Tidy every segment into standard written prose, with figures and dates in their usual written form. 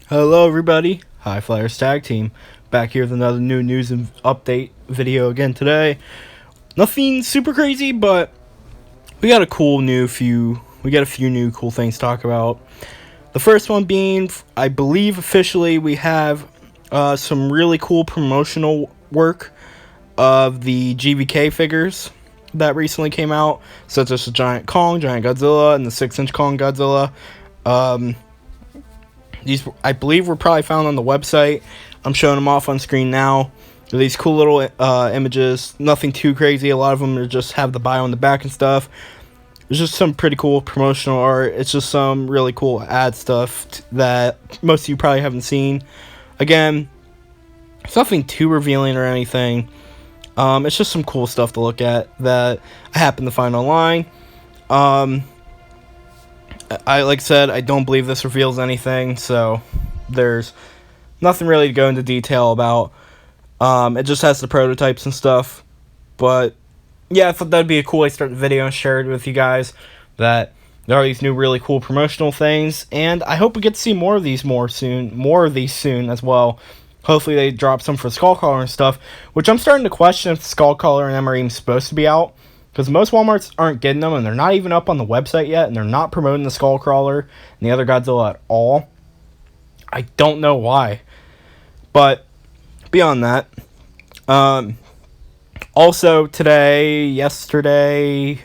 Hello everybody, High Flyers Tag Team, back here with another new news and update video again today. Nothing super crazy, but we got a few new cool things to talk about. The first one being, I believe officially we have some really cool promotional work of the GBK figures that recently came out, such as the Giant Kong, Giant Godzilla, and the 6-inch Kong Godzilla. These, I believe, were probably found on the website. I'm showing them off on screen now. They're these cool little images. Nothing too crazy. A lot of them are just have the bio on the back and stuff. There's just some pretty cool promotional art. It's just some really cool ad stuff that most of you probably haven't seen. Again, it's nothing too revealing or anything. It's just some cool stuff to look at that I happen to find online. Like I said, I don't believe this reveals anything, so there's nothing really to go into detail about. It just has the prototypes and stuff. But yeah, I thought that'd be a cool way to start the video and share it with you guys, that there are these new really cool promotional things, and I hope we get to see more of these soon as well. Hopefully they drop some for Skullcrawler and stuff, which I'm starting to question if Skullcrawler and them are even supposed to be out, because most Walmarts aren't getting them, and they're not even up on the website yet, and they're not promoting the Skullcrawler and the other Godzilla at all. I don't know why. But beyond that, also yesterday,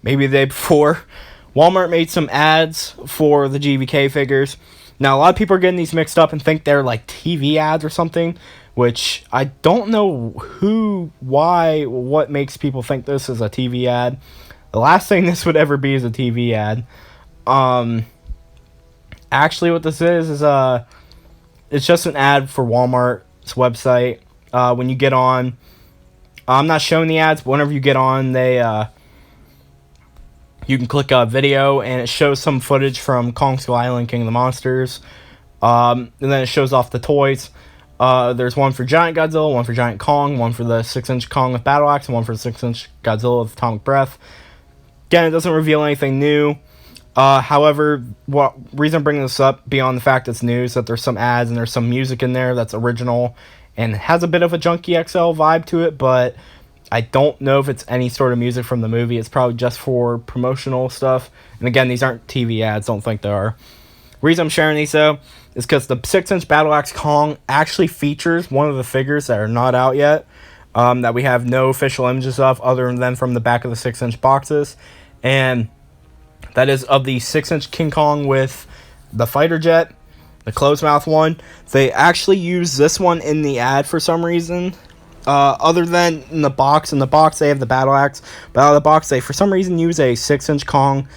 maybe the day before, Walmart made some ads for the GBK figures. Now, a lot of people are getting these mixed up and think they're like TV ads or something, which I don't know what makes people think this is a TV ad. The last thing this would ever be is a TV ad. Actually, what this is it's just an ad for Walmart's website. When you get on, I'm not showing the ads, but whenever you get on, you can click a video, and it shows some footage from Kong Skull Island, King of the Monsters. And then it shows off the toys. There's one for Giant Godzilla, one for Giant Kong, one for the 6-inch Kong with Battle Axe, and one for the 6-inch Godzilla with Atomic Breath. Again, it doesn't reveal anything new. However, reason I'm bringing this up, beyond the fact it's new, is that there's some ads and there's some music in there that's original and has a bit of a Junkie XL vibe to it, but I don't know if it's any sort of music from the movie. It's probably just for promotional stuff. And again, these aren't TV ads. Don't think they are. The reason I'm sharing these, though, is because the 6-inch Battle Axe Kong actually features one of the figures that are not out yet, that we have no official images of other than from the back of the 6-inch boxes. And that is of the 6-inch King Kong with the fighter jet, the closed mouth one. They actually use this one in the ad for some reason. Other than in the box they have the Battle Axe, but out of the box they for some reason use a 6-inch Kong,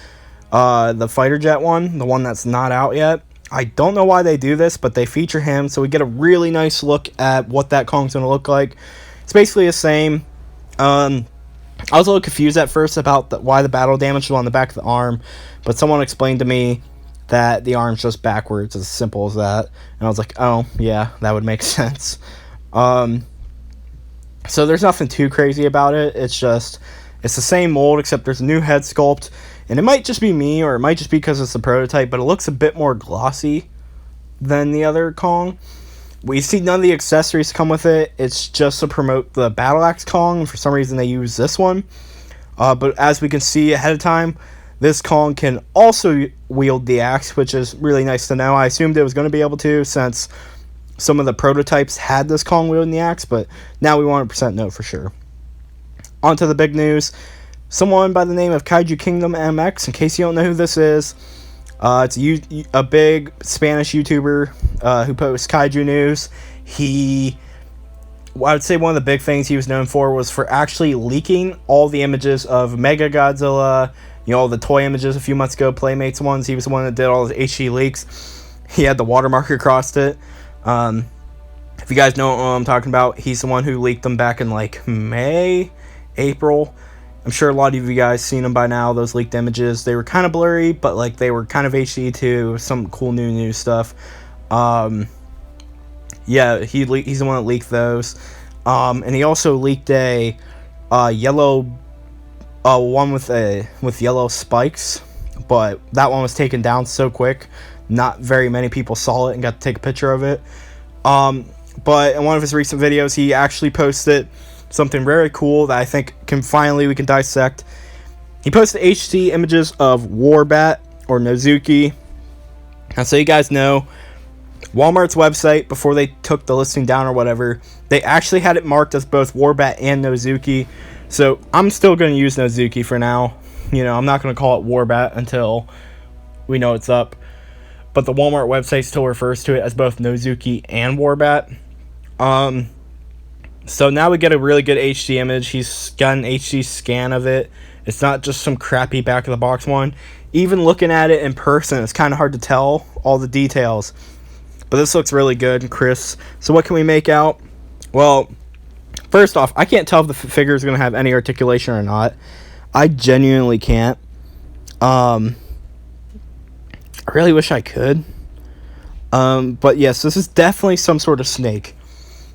the fighter jet one, the one that's not out yet. I don't know why they do this, but they feature him, so we get a really nice look at what that Kong's going to look like. It's basically the same. I was a little confused at first about why the battle damage was on the back of the arm, but someone explained to me that the arm's just backwards, as simple as that, and I was like, oh yeah, that would make sense. So there's nothing too crazy about it. It's the same mold, except there's a new head sculpt. And it might just be me, or it might just be because it's a prototype, but it looks a bit more glossy than the other Kong. We see none of the accessories come with it. It's just to promote the Battle Axe Kong, and for some reason they use this one. But as we can see ahead of time, this Kong can also wield the axe, which is really nice to know. I assumed it was going to be able to, since some of the prototypes had this Kong wielding the axe, but now we 100% know for sure. On to the big news. Someone by the name of Kaiju Kingdom MX, in case you don't know who this is, it's a big Spanish YouTuber who posts kaiju news. I would say one of the big things he was known for was for actually leaking all the images of Mega Godzilla, all the toy images a few months ago, Playmates ones. He was the one that did all the HD leaks. He had the watermark across it. If you guys know what I'm talking about, he's the one who leaked them back in like May, April. I'm sure a lot of you guys seen them by now, those leaked images. They were kind of blurry, but like they were kind of HD too. Some cool new stuff. Yeah, he's the one that leaked those. And he also leaked a yellow one with yellow spikes, but that one was taken down so quick not very many people saw it and got to take a picture of it. But in one of his recent videos, he actually posted something very cool that I think we can dissect. He posted HD images of Warbat or Nozuki. Now, so you guys know, Walmart's website, before they took the listing down or whatever, they actually had it marked as both Warbat and Nozuki. So I'm still going to use Nozuki for now. You know, I'm not going to call it Warbat until we know it's up. But the Walmart website still refers to it as both Nozuki and Warbat. So now we get a really good HD image. He's got an HD scan of it. It's not just some crappy back of the box one. Even looking at it in person, it's kind of hard to tell all the details. But this looks really good and crisp. So what can we make out? Well, first off, I can't tell if the figure is going to have any articulation or not. I genuinely can't. I really wish I could. But yes, this is definitely some sort of snake.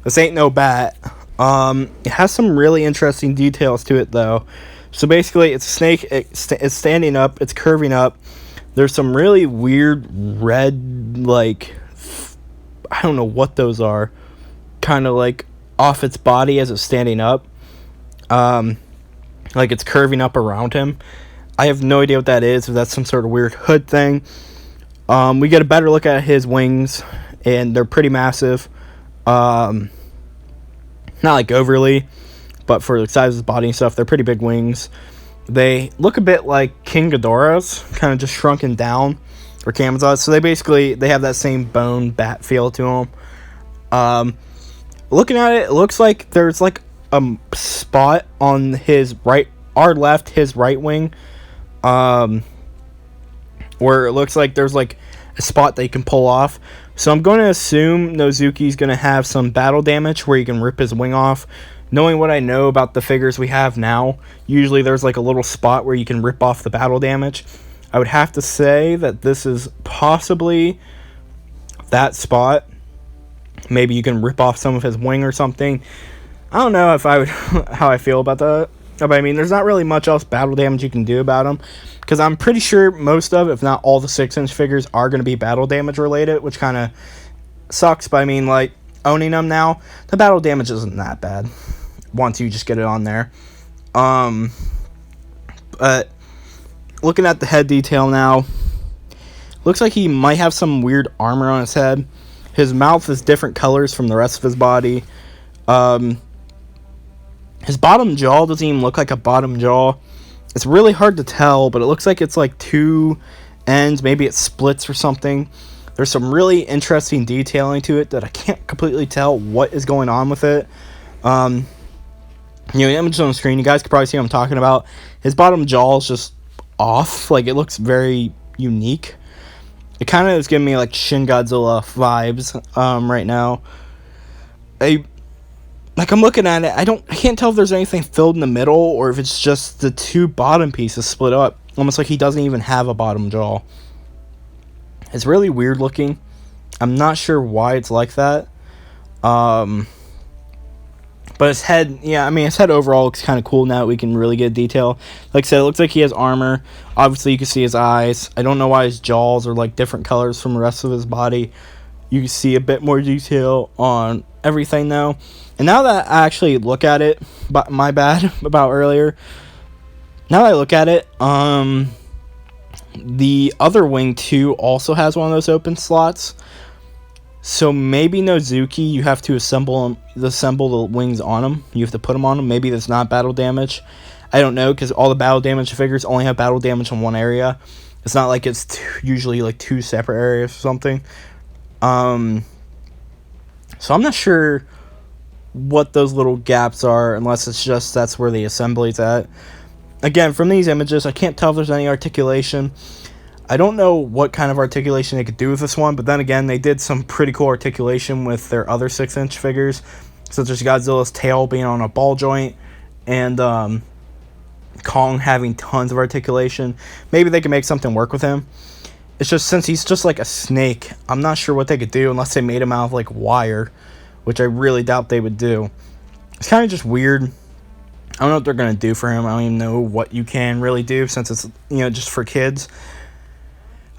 This ain't no bat. It has some really interesting details to it, though. So basically, it's a snake. It's standing up. It's curving up. There's some really weird red, like, I don't know what those are, kind of like off its body as it's standing up. Like it's curving up around him. I have no idea what that is, if that's some sort of weird hood thing. We get a better look at his wings, and they're pretty massive. Not like overly, but for the size of his body and stuff, they're pretty big wings. They look a bit like King Ghidorah's, kind of just shrunken down, or Kamaz's. So they have that same bone bat feel to them. Looking at it, it looks like there's like a spot on his right wing, where it looks like there's like a spot that you can pull off. So I'm going to assume Nozuki's going to have some battle damage where you can rip his wing off. Knowing what I know about the figures we have now, usually there's like a little spot where you can rip off the battle damage. I would have to say that this is possibly that spot. Maybe you can rip off some of his wing or something. I don't know if I would how I feel about that. But I mean, there's not really much else battle damage you can do about him, because I'm pretty sure most of, if not all, the 6-inch figures are going to be battle damage related, which kind of sucks. But I mean, like, owning them now, the battle damage isn't that bad once you just get it on there. But looking at the head detail now, looks like he might have some weird armor on his head. His mouth is different colors from the rest of his body. His bottom jaw doesn't even look like a bottom jaw. It's really hard to tell, but it looks like it's like two ends. Maybe it splits or something. There's some really interesting detailing to it that I can't completely tell what is going on with it. The image on the screen, you guys can probably see what I'm talking about. His bottom jaw is just off. Like, it looks very unique. It kind of is giving me like Shin Godzilla vibes right now. I'm looking at it, I can't tell if there's anything filled in the middle or if it's just the two bottom pieces split up. Almost like he doesn't even have a bottom jaw. It's really weird looking. I'm not sure why it's like that. But his head, his head overall looks kind of cool now that we can really get detail. Like I said, it looks like he has armor. Obviously, you can see his eyes. I don't know why his jaws are like different colors from the rest of his body. You can see a bit more detail on everything now. And now that I actually look at it, but my bad about earlier. Now that I look at it, the other wing too also has one of those open slots. So maybe Nozuki, you have to assemble the wings on him. You have to put them on him. Maybe there's not battle damage. I don't know, because all the battle damage figures only have battle damage in one area. It's not like it's usually like two separate areas or something. So I'm not sure what those little gaps are, unless it's just that's where the assembly's at. Again, from these images, I can't tell if there's any articulation. I don't know what kind of articulation they could do with this one, but then again, they did some pretty cool articulation with their other 6-inch figures, such as Godzilla's tail being on a ball joint, and Kong having tons of articulation. Maybe they can make something work with him. It's just, since he's just like a snake, I'm not sure what they could do unless they made him out of like wire, which I really doubt they would do. It's kind of just weird. I don't know what they're going to do for him. I don't even know what you can really do, since it's, just for kids.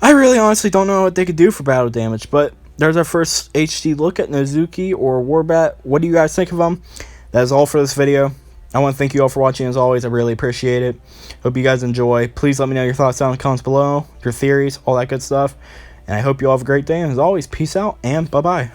I really honestly don't know what they could do for battle damage, but there's our first HD look at Nozuki or Warbat. What do you guys think of them? That is all for this video. I want to thank you all for watching as always. I really appreciate it. Hope you guys enjoy. Please let me know your thoughts down in the comments below, your theories, all that good stuff. And I hope you all have a great day. And as always, peace out and bye-bye.